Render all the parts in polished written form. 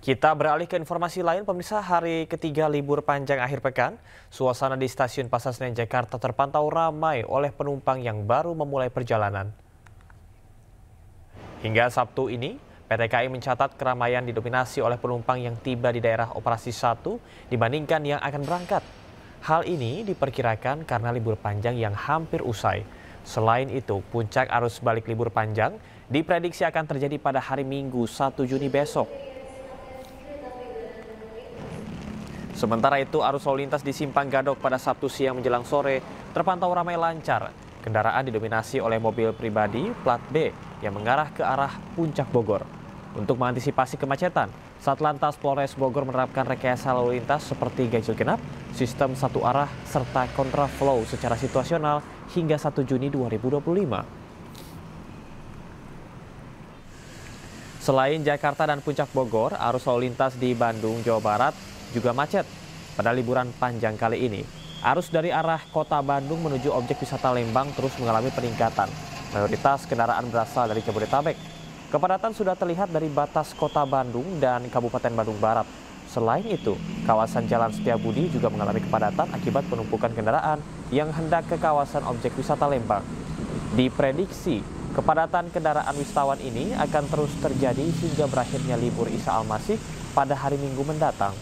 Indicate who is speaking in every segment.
Speaker 1: Kita beralih ke informasi lain, pemirsa. Hari ketiga libur panjang akhir pekan, suasana di Stasiun Pasar Senen Jakarta terpantau ramai oleh penumpang yang baru memulai perjalanan. Hingga Sabtu ini, PT KAI mencatat keramaian didominasi oleh penumpang yang tiba di daerah operasi 1 dibandingkan yang akan berangkat. Hal ini diperkirakan karena libur panjang yang hampir usai. Selain itu, puncak arus balik libur panjang diprediksi akan terjadi pada hari Minggu 1 Juni besok. Sementara itu, arus lalu lintas di Simpang Gadok pada Sabtu siang menjelang sore terpantau ramai lancar. Kendaraan didominasi oleh mobil pribadi plat B yang mengarah ke arah Puncak Bogor. Untuk mengantisipasi kemacetan, Satlantas Polres Bogor menerapkan rekayasa lalu lintas seperti ganjil genap, sistem satu arah, serta kontraflow secara situasional hingga 1 Juni 2025. Selain Jakarta dan Puncak Bogor, arus lalu lintas di Bandung, Jawa Barat juga macet. Pada liburan panjang kali ini, arus dari arah kota Bandung menuju objek wisata Lembang terus mengalami peningkatan. Mayoritas kendaraan berasal dari Jabodetabek. Kepadatan sudah terlihat dari batas kota Bandung dan Kabupaten Bandung Barat. Selain itu, kawasan Jalan Setiabudi juga mengalami kepadatan akibat penumpukan kendaraan yang hendak ke kawasan objek wisata Lembang. Diprediksi, kepadatan kendaraan wisatawan ini akan terus terjadi hingga berakhirnya libur Isa Al-Masih pada hari Minggu mendatang.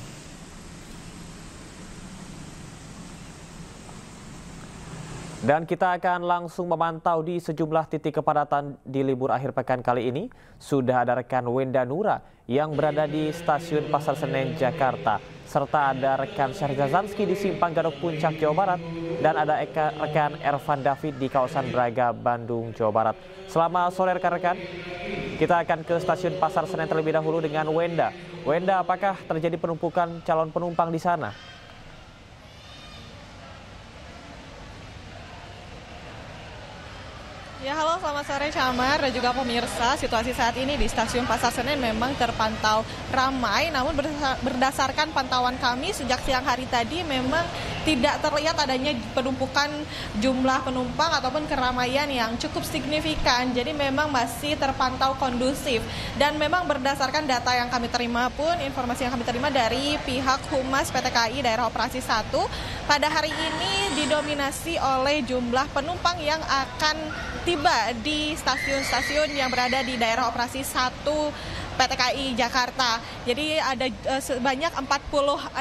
Speaker 1: Dan kita akan langsung memantau di sejumlah titik kepadatan di libur akhir pekan kali ini. Sudah ada rekan Wenda Nura yang berada di Stasiun Pasar Senen, Jakarta. Serta ada rekan Syarzazanski di Simpang Gadok Puncak, Jawa Barat. Dan ada rekan Ervan David di kawasan Braga, Bandung, Jawa Barat. Selamat sore rekan-rekan. Kita akan ke Stasiun Pasar Senen terlebih dahulu dengan Wenda. Wenda, apakah terjadi penumpukan calon penumpang di sana?
Speaker 2: Ya, halo, selamat sore Camar dan juga pemirsa. Situasi saat ini di Stasiun Pasar Senen memang terpantau ramai, namun berdasarkan pantauan kami sejak siang hari tadi memang tidak terlihat adanya penumpukan jumlah penumpang ataupun keramaian yang cukup signifikan. Jadi memang masih terpantau kondusif. Dan memang berdasarkan data yang kami terima pun, informasi yang kami terima dari pihak Humas PT KAI Daerah Operasi 1, pada hari ini didominasi oleh jumlah penumpang yang akan tiba di stasiun-stasiun yang berada di daerah operasi 1 PT KAI Jakarta. Jadi ada sebanyak 46.000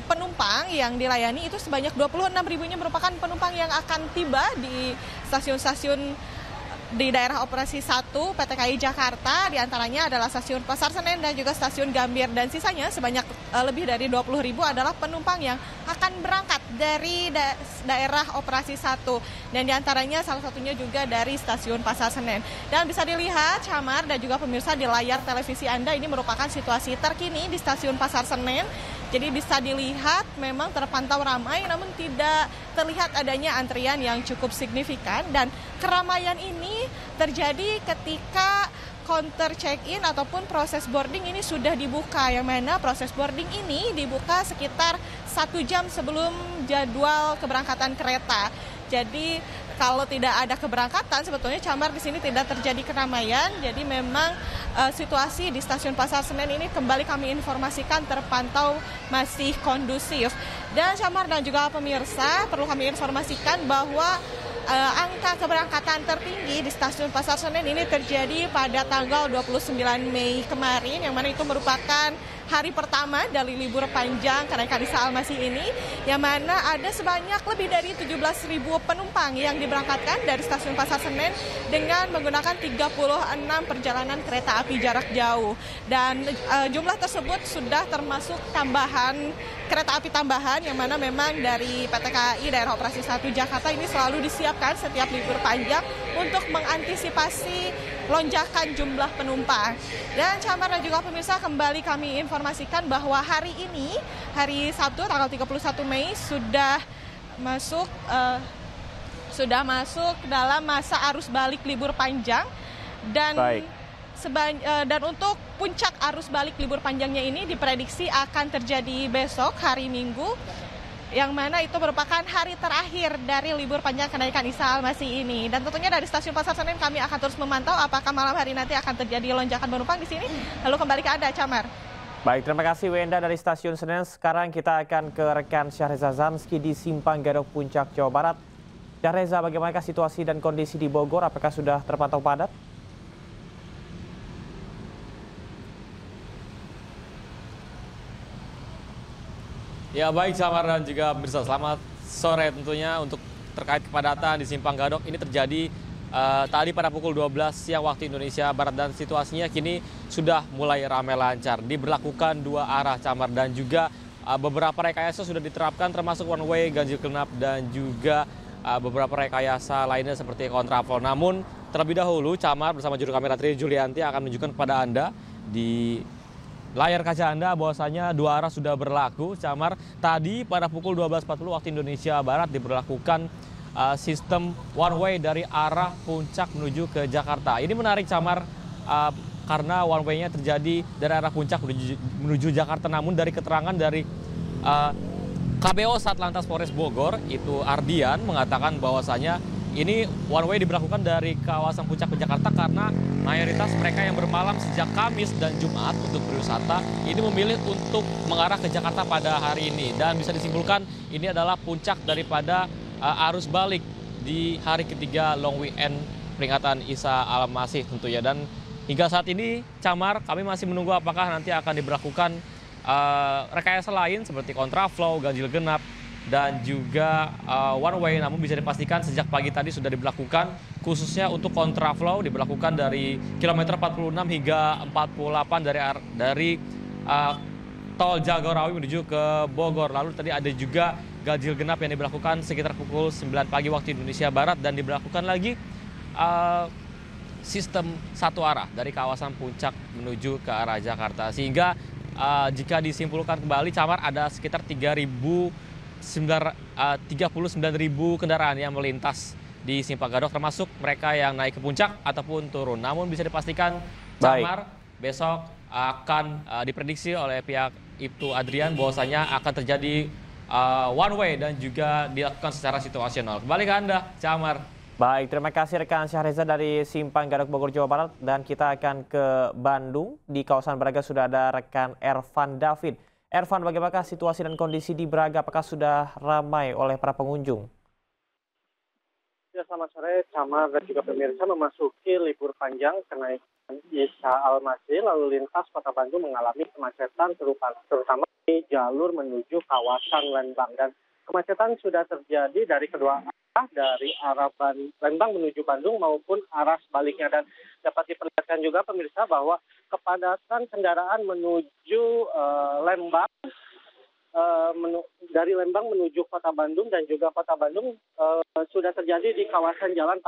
Speaker 2: penumpang yang dilayani, itu sebanyak 26.000-nya merupakan penumpang yang akan tiba di stasiun-stasiun di daerah operasi 1 PT KAI Jakarta. Di antaranya adalah stasiun Pasar Senen dan juga stasiun Gambir, dan sisanya sebanyak lebih dari 20.000 adalah penumpang yang akan berangkat dari daerah operasi 1, dan diantaranya salah satunya juga dari stasiun Pasar Senen. Dan bisa dilihat Camar dan juga pemirsa di layar televisi Anda, ini merupakan situasi terkini di stasiun Pasar Senen. Jadi bisa dilihat memang terpantau ramai, namun tidak terlihat adanya antrian yang cukup signifikan, dan keramaian ini terjadi ketika counter check-in ataupun proses boarding ini sudah dibuka, yang mana proses boarding ini dibuka sekitar 1 jam sebelum jadwal keberangkatan kereta. Jadi kalau tidak ada keberangkatan, sebetulnya Camar di sini tidak terjadi keramaian. Jadi memang situasi di Stasiun Pasar Senen ini kembali kami informasikan terpantau masih kondusif. Dan Camar dan juga pemirsa, perlu kami informasikan bahwa angka keberangkatan tertinggi di Stasiun Pasar Senen ini terjadi pada tanggal 29 Mei kemarin, yang mana itu merupakan hari pertama dari libur panjang kenaikan Isa Al-Masih ini, yang mana ada sebanyak lebih dari 17.000 penumpang yang diberangkatkan dari Stasiun Pasar Senen dengan menggunakan 36 perjalanan kereta api jarak jauh. Dan jumlah tersebut sudah termasuk tambahan kereta api tambahan, yang mana memang dari PT KAI Daerah Operasi 1 Jakarta ini selalu disiapkan setiap libur panjang untuk mengantisipasi lonjakan jumlah penumpang. Dan Camar dan juga pemirsa, kembali kami informasikan bahwa hari ini, hari Sabtu tanggal 31 Mei sudah masuk dalam masa arus balik libur panjang, dan dan untuk puncak arus balik libur panjangnya ini diprediksi akan terjadi besok hari Minggu yang mana itu merupakan hari terakhir dari libur panjang kenaikan Isa Al-Masih ini. Dan tentunya dari Stasiun Pasar Senen kami akan terus memantau apakah malam hari nanti akan terjadi lonjakan penumpang di sini. Lalu kembali ke Anda, Camar.
Speaker 1: Baik, terima kasih Wenda dari Stasiun Senen. Sekarang kita akan ke rekan Syahreza Zanski di Simpang Gadok Puncak, Jawa Barat. Syahreza, bagaimanakah situasi dan kondisi di Bogor? Apakah sudah terpantau padat?
Speaker 3: Ya baik Samar dan juga pemirsa, selamat sore tentunya untuk terkait kepadatan di Simpang Gadok. Ini terjadi tadi pada pukul 12 siang waktu Indonesia Barat dan situasinya kini sudah mulai ramai lancar. Diberlakukan dua arah Camar dan juga beberapa rekayasa sudah diterapkan termasuk one way, ganjil genap dan juga beberapa rekayasa lainnya seperti kontraflow. Namun terlebih dahulu Camar bersama juru kamera Tri Julianti akan menunjukkan kepada Anda di layar kaca Anda bahwasanya dua arah sudah berlaku. Camar, tadi pada pukul 12.40 waktu Indonesia Barat diberlakukan sistem one way dari arah Puncak menuju ke Jakarta. Ini menarik Camar karena one way-nya terjadi dari arah Puncak menuju Jakarta. Namun dari keterangan dari KBO Satlantas Polres Bogor itu Ardian mengatakan bahwasanya ini one way diberlakukan dari kawasan Puncak ke Jakarta karena mayoritas mereka yang bermalam sejak Kamis dan Jumat untuk berwisata ini memilih untuk mengarah ke Jakarta pada hari ini. Dan bisa disimpulkan ini adalah puncak daripada arus balik di hari ketiga long weekend peringatan Isa Al-Masih tentunya. Dan hingga saat ini Camar, kami masih menunggu apakah nanti akan diberlakukan rekayasa lain seperti kontraflow, ganjil genap, dan juga one way. Namun bisa dipastikan sejak pagi tadi sudah diberlakukan, khususnya untuk kontraflow diberlakukan dari kilometer 46 hingga 48 dari tol Jagorawi menuju ke Bogor. Lalu tadi ada juga ganjil genap yang diberlakukan sekitar pukul 9 pagi waktu Indonesia Barat dan diberlakukan lagi sistem satu arah dari kawasan Puncak menuju ke arah Jakarta. Sehingga jika disimpulkan kembali Camar, ada sekitar 39.000 kendaraan yang melintas di Simpang Gadok, termasuk mereka yang naik ke puncak ataupun turun. Namun bisa dipastikan Camar, besok akan diprediksi oleh pihak Ibtu Adrian bahwasanya akan terjadi one way dan juga dilakukan secara situasional. Kembali ke Anda, Camar.
Speaker 1: Baik, terima kasih rekan Syahreza dari Simpang Gadok Bogor, Jawa Barat. Dan kita akan ke Bandung. Di kawasan Braga sudah ada rekan Ervan David. Ervan, bagaimana situasi dan kondisi di Braga? Apakah sudah ramai oleh para pengunjung?
Speaker 4: Ya, selamat sore, Camar dan juga pemirsa. Memasuki libur panjang kenaikan Isa Al-Masih, lalu lintas Kota Bandung mengalami kemacetan terutama di jalur menuju kawasan Lembang. Dan kemacetan sudah terjadi dari kedua arah, dari arah Lembang menuju Bandung maupun arah sebaliknya. Dan dapat diperlihatkan juga pemirsa bahwa kepadatan kendaraan menuju Lembang, dari Lembang menuju Kota Bandung dan juga Kota Bandung sudah terjadi di kawasan Jalan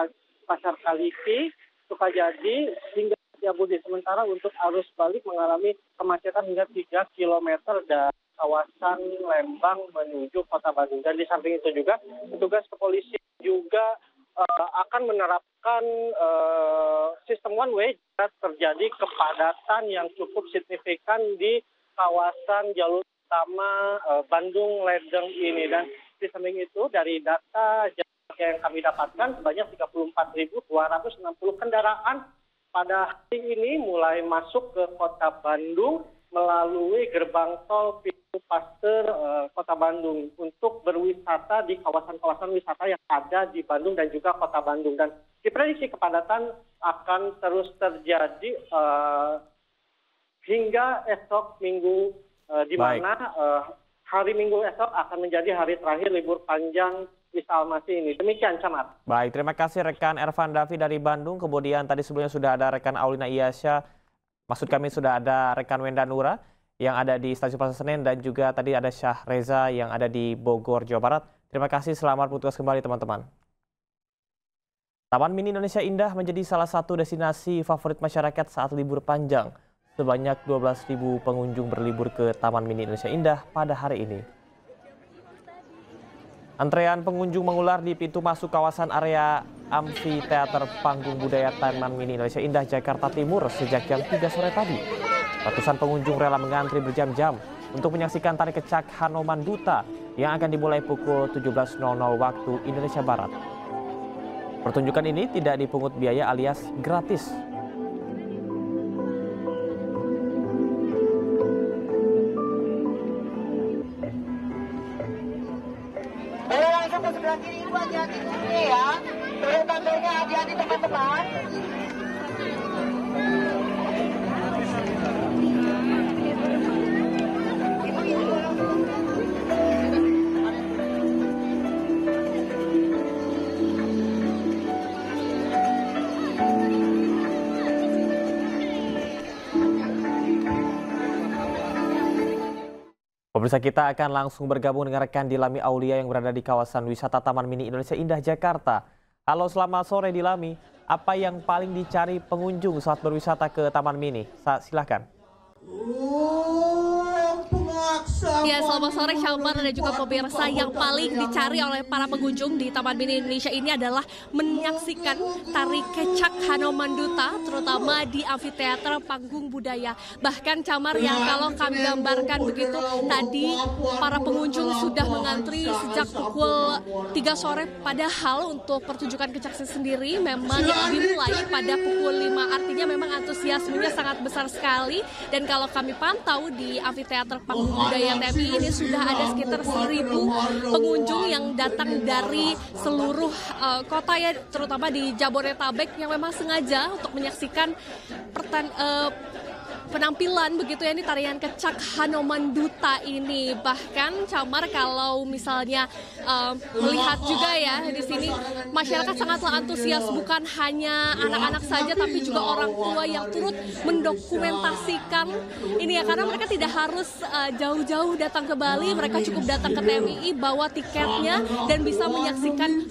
Speaker 4: Pasar Kaliki, Sukajadi hingga Setiabudi. Sementara untuk arus balik mengalami kemacetan hingga 3 km dari kawasan Lembang menuju Kota Bandung. Dan di samping itu juga petugas kepolisian juga akan menerapkan sistem one way jika terjadi kepadatan yang cukup signifikan di kawasan jalur utama Bandung Ledeng ini. Dan di samping itu dari data yang kami dapatkan sebanyak 34.260 kendaraan pada hari ini mulai masuk ke Kota Bandung melalui gerbang tol Pintu Paster Kota Bandung untuk berwisata di kawasan-kawasan wisata yang ada di Bandung dan juga Kota Bandung. Dan diprediksi kepadatan akan terus terjadi hingga esok Minggu, di mana hari Minggu esok akan menjadi hari terakhir libur panjang Isa Al-Masih ini. Demikian, Camar.
Speaker 1: Baik, terima kasih rekan Ervan Davi dari Bandung. Kemudian tadi sebelumnya sudah ada rekan Aulina Iyasya. Maksud kami sudah ada rekan Wenda Nura yang ada di Stasiun Pasar Senen dan juga tadi ada Syahreza yang ada di Bogor, Jawa Barat. Terima kasih, selamat bertugas kembali teman-teman. Taman Mini Indonesia Indah menjadi salah satu destinasi favorit masyarakat saat libur panjang. Sebanyak 12.000 pengunjung berlibur ke Taman Mini Indonesia Indah pada hari ini. Antrean pengunjung mengular di pintu masuk kawasan area Amfiteater Panggung Budaya Taman Mini Indonesia Indah, Jakarta Timur sejak jam 3 sore tadi. Ratusan pengunjung rela mengantri berjam-jam untuk menyaksikan tari kecak Hanoman Duta yang akan dimulai pukul 17.00 waktu Indonesia Barat. Pertunjukan ini tidak dipungut biaya alias gratis.
Speaker 5: Boleh langsung ke sebelah kiri Ibu, hati-hati di sini ya. Boleh tampilnya hati-hati teman-teman.
Speaker 1: Pemirsa, kita akan langsung bergabung dengan rekan Dilami Aulia yang berada di kawasan wisata Taman Mini Indonesia Indah, Jakarta. Halo, selamat sore Dilami. Apa yang paling dicari pengunjung saat berwisata ke Taman Mini? Silahkan.
Speaker 6: Ya, selamat sore Syamar dan juga pemirsa. Yang paling dicari oleh para pengunjung di Taman Mini Indonesia ini adalah menyaksikan tari kecak Hanomanduta, terutama di Amfiteater Panggung Budaya. Bahkan Camar, yang kalau kami gambarkan begitu, tadi para pengunjung sudah mengantri sejak pukul 3 sore. Padahal untuk pertunjukan kecak sendiri memang dimulai pada pukul 5. Artinya memang antusiasmenya sangat besar sekali. Dan kalau kami pantau di Amfiteater Panggung Budaya TMI ini sudah ada sekitar 1.000 pengunjung yang datang dari seluruh kota ya, terutama di Jabodetabek, yang memang sengaja untuk menyaksikan penampilan begitu ya, ini tarian kecak Hanomanduta ini. Bahkan Camar, kalau misalnya melihat juga ya di sini masyarakat sangatlah antusias, bukan hanya anak-anak saja tapi juga orang tua yang turut mendokumentasikan ini ya, karena mereka tidak harus jauh-jauh datang ke Bali, mereka cukup datang ke TMI, bawa tiketnya dan bisa menyaksikan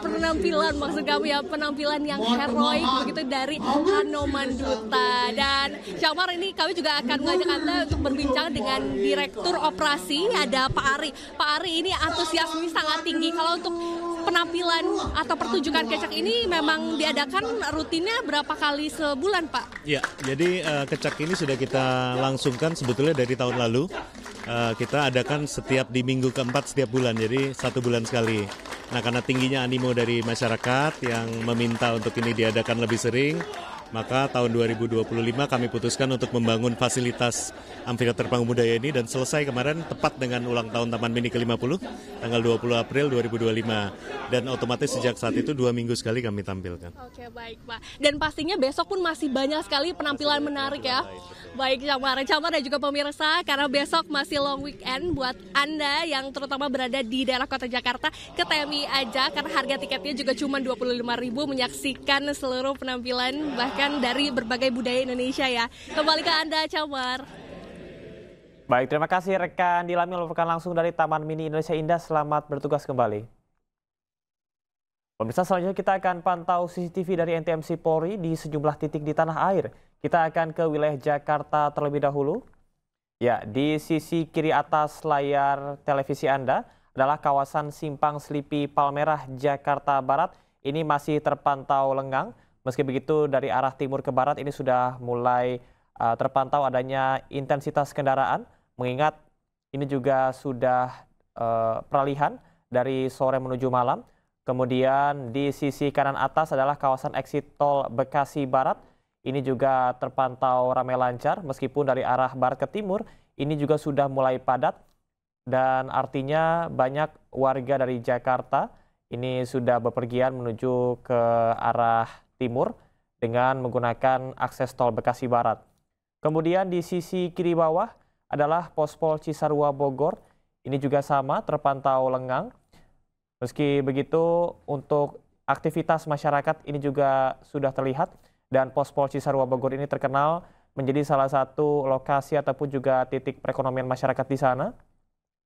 Speaker 6: penampilan, maksud kami ya, penampilan yang heroik begitu dari Hanomanduta. Dan Syamar, ini kami juga akan mengajak Anda untuk berbincang dengan Direktur Operasi, ada Pak Ari. Pak Ari, ini antusiasme sangat tinggi. Kalau untuk penampilan atau pertunjukan kecak ini memang diadakan rutinnya berapa kali sebulan, Pak?
Speaker 7: Ya, jadi kecak ini sudah kita langsungkan sebetulnya dari tahun lalu. Kita adakan setiap di minggu keempat setiap bulan, jadi 1 bulan sekali. Nah, karena tingginya animo dari masyarakat yang meminta untuk ini diadakan lebih sering, maka tahun 2025 kami putuskan untuk membangun fasilitas Amfiteater Panggung Budaya ini, dan selesai kemarin tepat dengan ulang tahun Taman Mini ke-50, tanggal 20 April 2025. Dan otomatis sejak saat itu 2 minggu sekali kami tampilkan.
Speaker 6: Oke, baik Pak. Dan pastinya besok pun masih banyak sekali penampilan menarik ya. Baik Camar dan juga pemirsa, karena besok masih long weekend buat Anda yang terutama berada di daerah kota Jakarta, ke TMI aja, karena harga tiketnya juga cuma 25.000 menyaksikan seluruh penampilan bahkan dari berbagai budaya Indonesia ya. Kembali ke Anda, Camar.
Speaker 1: Baik, terima kasih rekan Dilami melaporkan langsung dari Taman Mini Indonesia Indah. Selamat bertugas kembali. Pemirsa, selanjutnya kita akan pantau CCTV dari NTMC Polri di sejumlah titik di tanah air. Kita akan ke wilayah Jakarta terlebih dahulu. Ya, di sisi kiri atas layar televisi Anda adalah kawasan Simpang Selipi Palmerah, Jakarta Barat. Ini masih terpantau lengang. Meski begitu, dari arah timur ke barat ini sudah mulai terpantau adanya intensitas kendaraan. Mengingat ini juga sudah peralihan dari sore menuju malam. Kemudian di sisi kanan atas adalah kawasan exit tol Bekasi Barat. Ini juga terpantau ramai lancar, meskipun dari arah barat ke timur ini juga sudah mulai padat. Dan artinya banyak warga dari Jakarta ini sudah bepergian menuju ke arah timur dengan menggunakan akses tol Bekasi Barat. Kemudian di sisi kiri bawah adalah Pospol Cisarua Bogor. Ini juga sama, terpantau lengang. Meski begitu, untuk aktivitas masyarakat ini juga sudah terlihat, dan Pospol Cisarua Bogor ini terkenal menjadi salah satu lokasi ataupun juga titik perekonomian masyarakat di sana.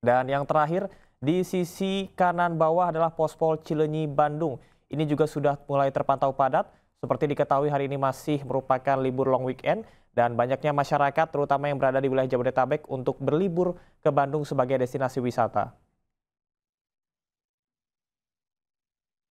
Speaker 1: Dan yang terakhir, di sisi kanan bawah adalah Pospol Cileunyi Bandung. Ini juga sudah mulai terpantau padat. Seperti diketahui, hari ini masih merupakan libur long weekend dan banyaknya masyarakat terutama yang berada di wilayah Jabodetabek untuk berlibur ke Bandung sebagai destinasi wisata.